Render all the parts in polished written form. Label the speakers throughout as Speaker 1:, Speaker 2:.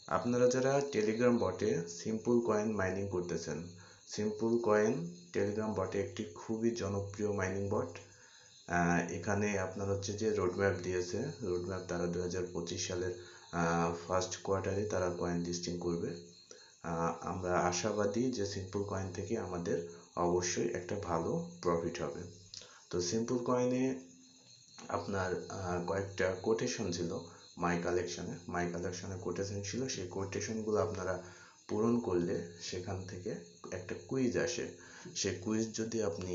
Speaker 1: আপনারা যারা টেলিগ্রাম বটে সিম্পল কয়েন মাইনিং করতেছেন, সিম্পল কয়েন টেলিগ্রাম বটে একটি খুবই জনপ্রিয় মাইনিং বট। এখানে আপনার হচ্ছে যে রোডম্যাপ দিয়েছে, রোডম্যাপ তারা 2025 সালের ফার্স্ট কোয়ার্টারে তারা কয়েন লিস্টিং করবে। আমরা আশাবাদী যে সিম্পল কয়েন থেকে আমাদের অবশ্যই একটা ভালো প্রফিট হবে। তো সিম্পল কয়েনে আপনার কয়েকটা কোটেশন ছিল মাই কালেকশনে কোটেশন ছিল, সেই কোটেশনগুলো আপনারা পূরণ করলে সেখান থেকে একটা কুইজ আসে। সেই কুইজ যদি আপনি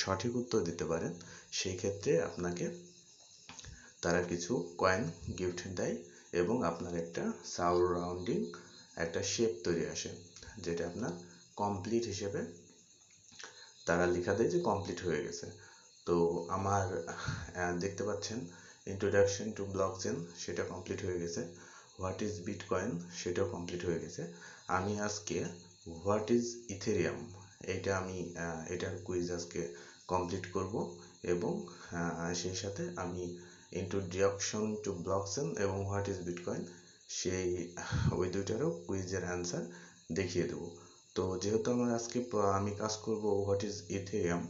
Speaker 1: সঠিক উত্তর দিতে পারেন, সেই ক্ষেত্রে আপনাকে তারা কিছু কয়েন গিফট দেয় এবং আপনার একটা সারাউন্ডিং একটা শেপ তৈরি আসে, যেটা আপনার কমপ্লিট হিসেবে তারা লেখা দেয় যে কমপ্লিট হয়ে গেছে। তো আমার দেখতে পাচ্ছেন ইন্ট্রোডাকশন টু ব্লকচেন সেটা কমপ্লিট হয়ে গেছে, হোয়াট ইজ বিটকয়েন সেটাও কমপ্লিট হয়ে গেছে। আমি আজকে হোয়াট ইজ ইথেরিয়াম আমি এটার কুইজ আজকে কমপ্লিট করব এবং সেই সাথে আমি ইন্ট্রোডাকশন টু ব্লকচেন এবং হোয়াট ইজ বিটকয়েন ওই দুইটারও কুইজের অ্যান্সার দেখিয়ে দেবো। তো যেহেতু আমি কাজ করব হোয়াট ইজ ইথেরিয়াম,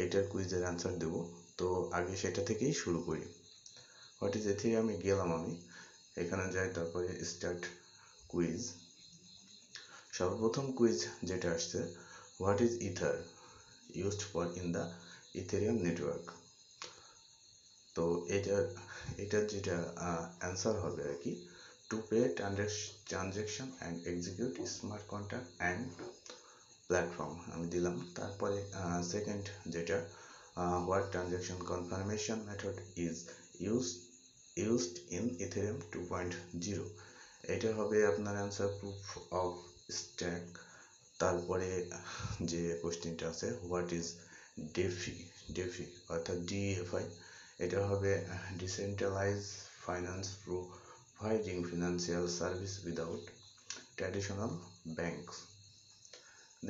Speaker 1: এটার কুইজের অ্যান্সার দেবো। তো আগে সেটা থেকেই শুরু করি। হোয়াট ইজ ইথেরিয়ামে গেলাম, আমি এখানে যাই, তারপরে স্টার্ট কুইজ। সর্বপ্রথম কুইজ যেটা আসছে, what is ether used for in the Ethereum network. তো এটার যেটা অ্যান্সার হবে আর কি, to pay transaction and execute smart contract and platform আমি দিলাম। তারপরে সেকেন্ড যেটা, what transaction confirmation method is used in Ethereum 2.0, এটা হবে আপনার অ্যান্সার প্রুফ অফ স্ট্যাক। তারপরে যে কোশ্চেনটা আছে, হোয়াট ইজ ডেফি অর্থাৎ ডিএফআই, এটা হবে decentralise finance providing financial service without traditional banks.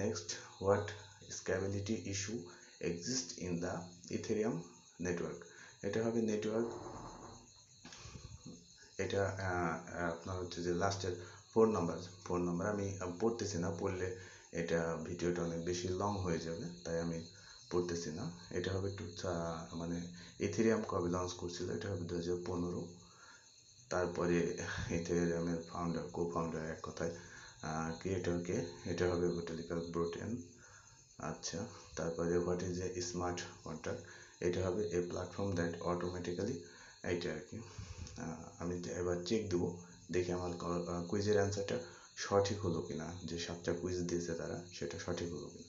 Speaker 1: Next, what scalability issue exist in the Ethereum network, এটা হবে নেটওয়ার্ক, এটা আপনার হচ্ছে যে লাস্টের ফোর নাম্বার আমি পড়তেছি না, পড়লে এটা ভিডিওটা অনেক বেশি লং হয়ে যাবে, তাই আমি পড়তেছি না। এটা হবে মানে ইথেরিয়াম কবে লঞ্চ করছিল, এটা হবে 2015। তারপরে ইথেরিয়ামের কো-ফাউন্ডার এক কথায় ক্রিয়েটরকে, এটা হবে বোটানিক্যাল ব্রোটেন। আচ্ছা, তারপরে what is a smart contract, এটা হবে এ প্ল্যাটফর্ম দ্যাট অটোমেটিক্যালি, এইটা আর কি। আমি এবার চেক দেবো, দেখি আমার কুইজের অ্যান্সারটা সঠিক হলো কিনা, যে 7টা কুইজ দিয়েছে তারা সেটা সঠিক হলো কিনা।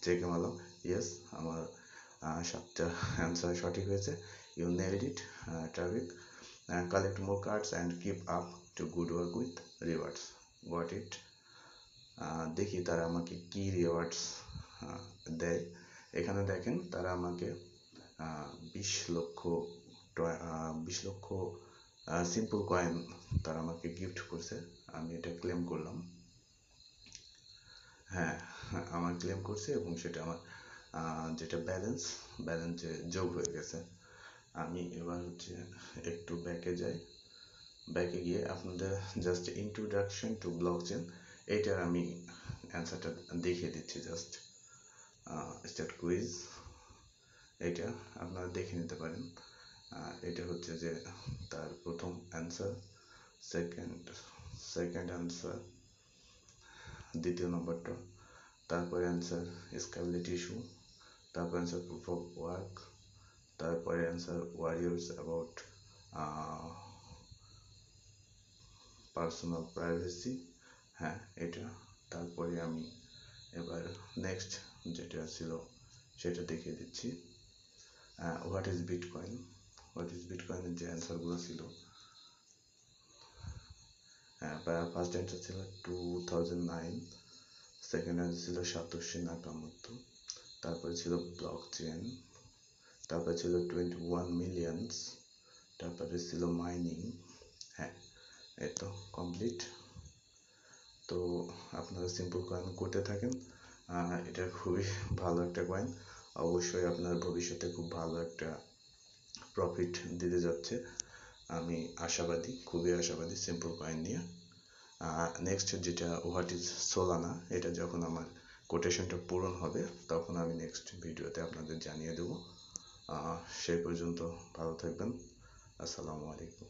Speaker 1: চেকে মারলাম, ইয়েস, আমার 7টা অ্যান্সার সঠিক হয়েছে। You nailed it terrific, collect more cards and keep up to good work with rewards, got it. দেখি তারা আমাকে কি রিওয়ার্ডস দেয়। এখানে দেখেন তারা আমাকে 20 লক্ষ সিম্পল কয়েন তারা আমাকে গিফট করছে, আমি এটা ক্লেম করলাম। হ্যাঁ, আমার ক্লেম করছে এবং সেটা আমার যেটা ব্যালেন্সে যোগ হয়ে গেছে। আমি এবার হচ্ছে একটু ব্যাকে গিয়ে আপনাদের জাস্ট ইন্ট্রোডাকশন টু ব্লকচেন এইটার আমি অ্যান্সারটা দেখিয়ে দিচ্ছি। জাস্ট স্টার্ট কুইজ, এটা আপনারা দেখে নিতে পারেন। এটা হচ্ছে যে তার প্রথম অ্যান্সার, সেকেন্ড অ্যান্সার, দ্বিতীয় নম্বরটা, তারপরে অ্যান্সার স্ক্যাবিলিটি ইস্যু, তারপর অ্যান্সার প্রুফ অফ ওয়ার্ক, তারপরে answer warriors about personal privacy, হ্যাঁ এটা। তারপরে আমি এবার নেক্সট যেটা ছিল সেটা দেখিয়ে দিচ্ছি। হোয়াট ইজ বিটকয়েনের যে অ্যান্সারগুলো ছিল, ফার্স্ট অ্যান্সার ছিল 2009, সেকেন্ড অ্যান্সার ছিল সাতোশি নাকামোতো, তারপরে ছিল ব্লকচেন, তারপরে ছিল 21 মিলিয়নস, তারপরে ছিল মাইনিং। হ্যাঁ, এই তো কমপ্লিট। তো আপনারা সিম্পল কয়েন করতে থাকেন, এটা খুবই ভালো একটা কয়েন, অবশ্যই আপনার ভবিষ্যতে খুব ভালো একটা প্রফিট দিতে যাচ্ছে। আমি আশাবাদী, খুবই আশাবাদী সিম্পল কয়েন নিয়ে। নেক্সট যেটা হোয়াট ইজ সোলানা, এটা যখন আমার কোটেশনটা পূরণ হবে তখন আমি নেক্সট ভিডিওতে আপনাদের জানিয়ে দেবো। সেই পর্যন্ত ভালো থাকবেন। আসসালামু আলাইকুম।